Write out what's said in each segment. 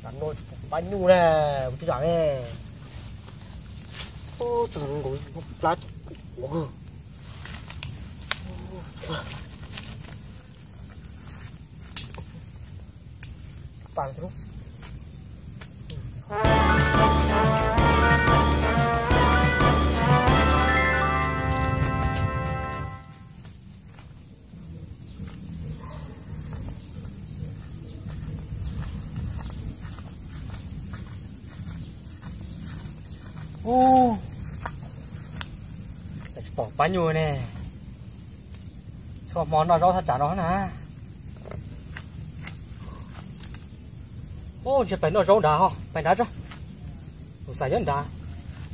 Đánh nồi bánh nhu nè, một tí giảng nè. Ô, trời ơi, ngồi một lát. Ủa. Bạn thôi. Ô, bỏ bánh nhu nè. Cho món nào đó thật chả đó nè. Ô, chỉ bánh nó rau đá hả? Bánh đá cho. Không xài nhân đá.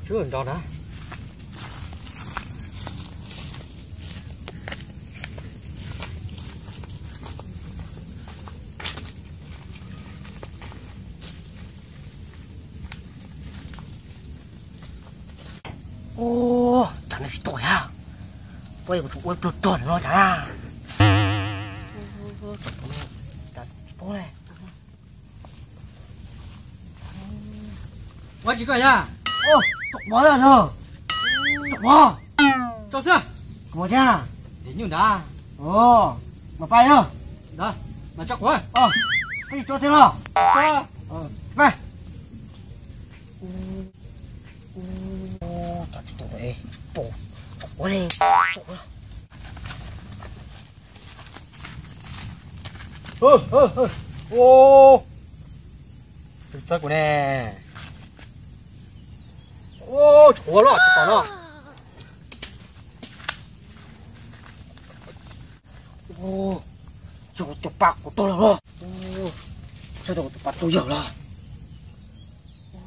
Chứ hơn đó nè. Ô, chả này tội à. Quay của chú ơi tròn nó chả à. Bố này. Quá chỉ coi nha. Ô, chọc bó ra rồi. Chọc bó. Cho xe. Có nha. Để nhường đã. Ồ, mà bay nhá. Đó, mà chắc quá. Cái gì cho thế nào? Cho. Về. Ô, chọc chú tội. Bố, chọc bó này. Chọc bó. Ô. Thực chất của nè. Ô, chúa nó, chúa nó. Ô, chúa bạc của tôi là nó. Ô, chúa bạc tôi hiểu là. Ô,